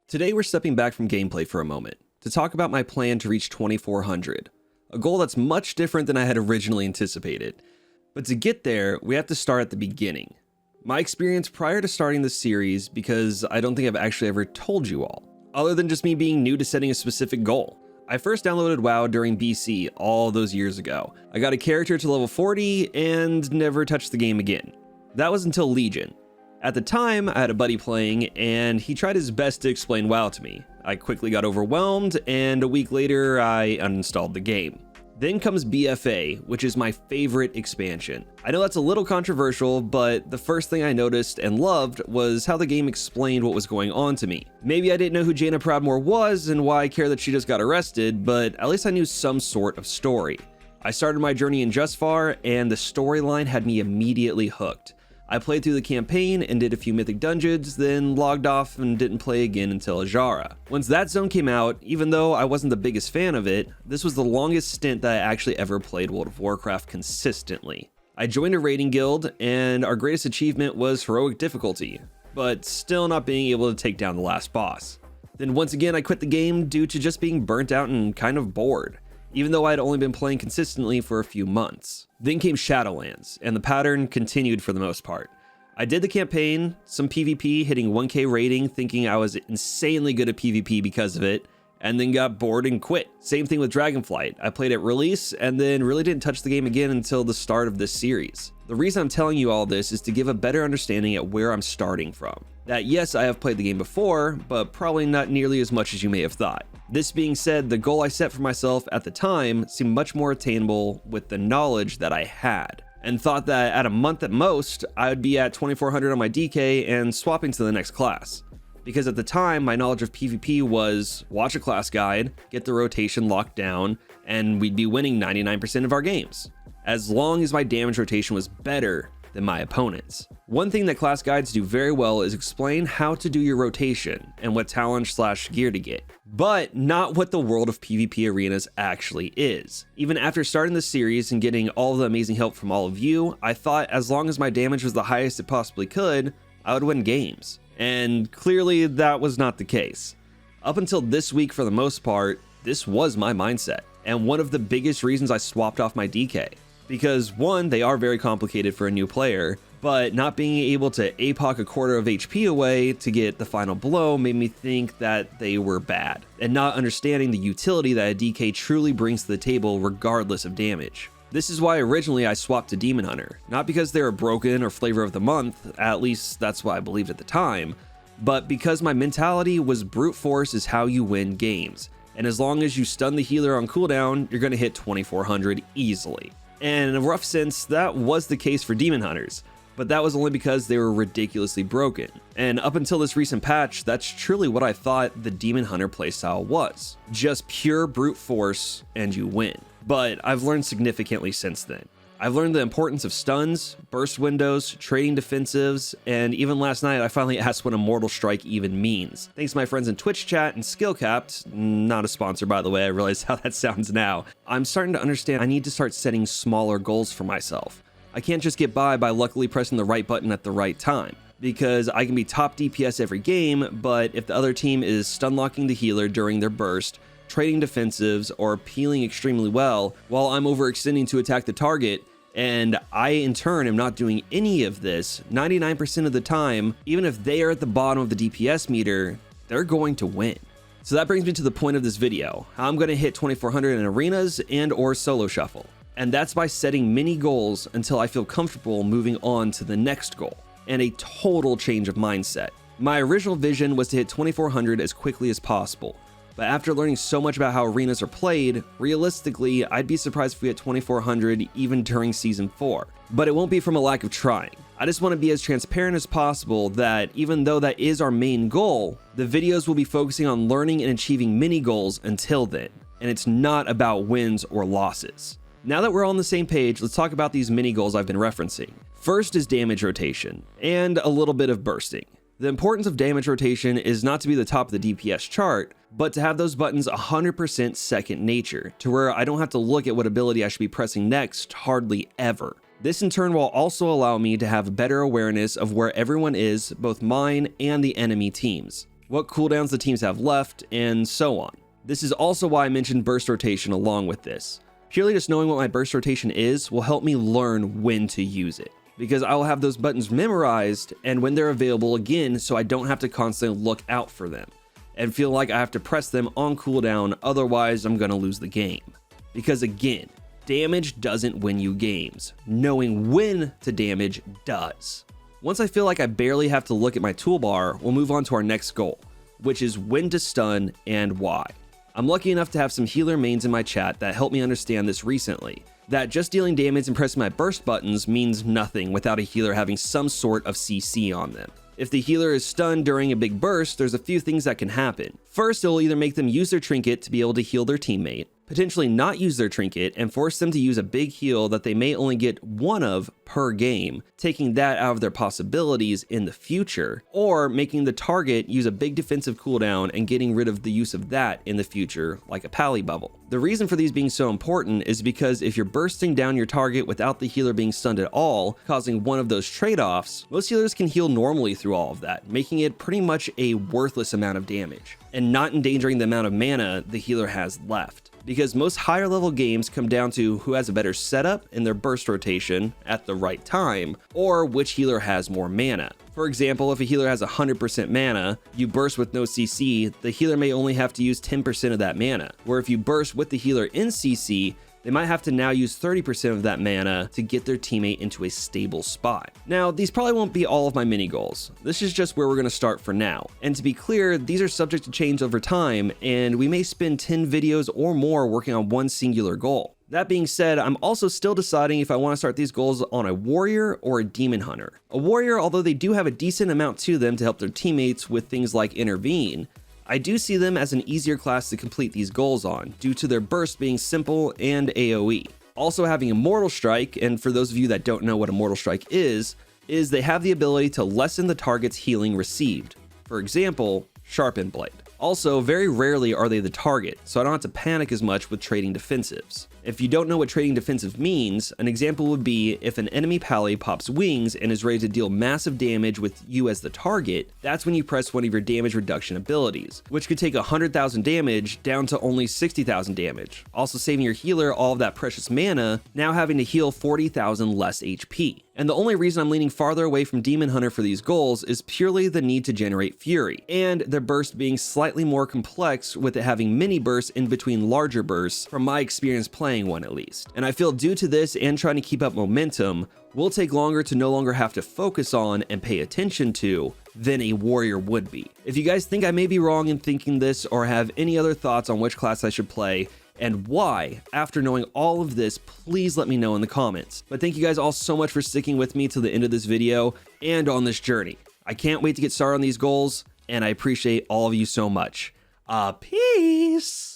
Today we're stepping back from gameplay for a moment to talk about my plan to reach 2400, a goal that's much different than I had originally anticipated. But to get there, we have to start at the beginning. My experience prior to starting this series, because I don't think I've actually ever told you all, other than just me being new to setting a specific goal. I first downloaded WoW during BC all those years ago. I got a character to level 40 and never touched the game again. That was until Legion. At the time, I had a buddy playing, and he tried his best to explain WoW to me. I quickly got overwhelmed, and a week later, I uninstalled the game. Then comes BFA, which is my favorite expansion. I know that's a little controversial, but the first thing I noticed and loved was how the game explained what was going on to me. Maybe I didn't know who Jaina Proudmoore was and why I care that she just got arrested, but at least I knew some sort of story. I started my journey in Justfar, and the storyline had me immediately hooked. I played through the campaign and did a few mythic dungeons, then logged off and didn't play again until Ajara. Once that zone came out, even though I wasn't the biggest fan of it, this was the longest stint that I actually ever played World of Warcraft consistently. I joined a raiding guild, and our greatest achievement was heroic difficulty, but still not being able to take down the last boss. Then once again I quit the game due to just being burnt out and kind of bored, even though I had only been playing consistently for a few months. Then came Shadowlands, and the pattern continued for the most part. I did the campaign, some PvP, hitting 1k rating, thinking I was insanely good at PvP because of it, and then got bored and quit. Same thing with Dragonflight. I played at release, and then really didn't touch the game again until the start of this series. The reason I'm telling you all this is to give a better understanding at where I'm starting from. That yes, I have played the game before, but probably not nearly as much as you may have thought. This being said, the goal I set for myself at the time seemed much more attainable with the knowledge that I had, and thought that at a month at most, I would be at 2400 on my DK and swapping to the next class. Because at the time, my knowledge of PvP was watch a class guide, get the rotation locked down, and we'd be winning 99% of our games, as long as my damage rotation was better than my opponents. One thing that class guides do very well is explain how to do your rotation and what talent/gear to get, but not what the world of PvP arenas actually is. Even after starting the series and getting all the amazing help from all of you, I thought as long as my damage was the highest it possibly could, I would win games. And clearly that was not the case. Up until this week, for the most part, this was my mindset, and one of the biggest reasons I swapped off my DK. Because one, they are very complicated for a new player, but not being able to APOC a quarter of HP away to get the final blow made me think that they were bad, and not understanding the utility that a DK truly brings to the table regardless of damage. This is why originally I swapped to Demon Hunter, not because they were broken or flavor of the month, at least that's what I believed at the time, but because my mentality was brute force is how you win games, and as long as you stun the healer on cooldown, you're going to hit 2400 easily. And in a rough sense, that was the case for Demon Hunters, but that was only because they were ridiculously broken. And up until this recent patch, that's truly what I thought the Demon Hunter playstyle was. Just pure brute force and you win. But I've learned significantly since then. I've learned the importance of stuns, burst windows, trading defensives, and even last night I finally asked what Immortal Strike even means. Thanks to my friends in Twitch chat and Skillcapped, not a sponsor by the way, I realize how that sounds now. I'm starting to understand I need to start setting smaller goals for myself. I can't just get by luckily pressing the right button at the right time, because I can be top DPS every game, but if the other team is stun locking the healer during their burst, trading defensives, or peeling extremely well, while I'm overextending to attack the target, and I in turn am not doing any of this, 99% of the time, even if they are at the bottom of the DPS meter, they're going to win. So that brings me to the point of this video, how I'm going to hit 2400 in arenas and or solo shuffle. And that's by setting mini goals until I feel comfortable moving on to the next goal, and a total change of mindset. My original vision was to hit 2400 as quickly as possible, but after learning so much about how arenas are played, realistically, I'd be surprised if we hit 2400 even during Season 4. But it won't be from a lack of trying. I just want to be as transparent as possible that even though that is our main goal, the videos will be focusing on learning and achieving mini goals until then, and it's not about wins or losses. Now that we're all on the same page, let's talk about these mini goals I've been referencing. First is damage rotation, and a little bit of bursting. The importance of damage rotation is not to be the top of the DPS chart, but to have those buttons 100% second nature, to where I don't have to look at what ability I should be pressing next hardly ever. This in turn will also allow me to have better awareness of where everyone is, both mine and the enemy teams. what cooldowns the teams have left, and so on. This is also why I mentioned burst rotation along with this. Purely just knowing what my burst rotation is will help me learn when to use it, because I will have those buttons memorized and when they're available again, so I don't have to constantly look out for them and feel like I have to press them on cooldown, otherwise I'm gonna lose the game. Because again, damage doesn't win you games. Knowing when to damage does. Once I feel like I barely have to look at my toolbar, we'll move on to our next goal, which is when to stun and why. I'm lucky enough to have some healer mains in my chat that helped me understand this recently, that just dealing damage and pressing my burst buttons means nothing without a healer having some sort of CC on them. If the healer is stunned during a big burst, there's a few things that can happen. First, it'll either make them use their trinket to be able to heal their teammate, potentially not use their trinket and force them to use a big heal that they may only get one of per game, taking that out of their possibilities in the future, or making the target use a big defensive cooldown and getting rid of the use of that in the future, like a pally bubble. The reason for these being so important is because if you're bursting down your target without the healer being stunned at all, causing one of those trade-offs, most healers can heal normally through all of that, making it pretty much a worthless amount of damage, and not endangering the amount of mana the healer has left. Because most higher level games come down to who has a better setup in their burst rotation at the right time, or which healer has more mana. For example, if a healer has 100% mana, you burst with no CC, the healer may only have to use 10% of that mana. Where if you burst with the healer in CC, they might have to now use 30% of that mana to get their teammate into a stable spot. Now, these probably won't be all of my mini goals. This is just where we're gonna start for now. And to be clear, these are subject to change over time, and we may spend 10 videos or more working on one singular goal. That being said, I'm also still deciding if I want to start these goals on a warrior or a demon hunter. A warrior, although they do have a decent amount to them to help their teammates with things like intervene, I do see them as an easier class to complete these goals on, due to their burst being simple and AoE. Also having Immortal Strike, and for those of you that don't know what Immortal Strike is they have the ability to lessen the target's healing received. For example, Sharpened Blade. Also, very rarely are they the target, so I don't have to panic as much with trading defensives. If you don't know what trading defensive means, an example would be if an enemy pally pops wings and is ready to deal massive damage with you as the target, that's when you press one of your damage reduction abilities, which could take 100,000 damage down to only 60,000 damage, also saving your healer all of that precious mana, now having to heal 40,000 less HP. And the only reason I'm leaning farther away from Demon Hunter for these goals is purely the need to generate Fury, and their burst being slightly more complex with it having mini bursts in between larger bursts, from my experience playing one at least. And I feel due to this and trying to keep up momentum, will take longer to no longer have to focus on and pay attention to than a warrior would be. If you guys think I may be wrong in thinking this or have any other thoughts on which class I should play, and why, after knowing all of this, please let me know in the comments. But thank you guys all so much for sticking with me to the end of this video and on this journey. I can't wait to get started on these goals, and I appreciate all of you so much. Peace!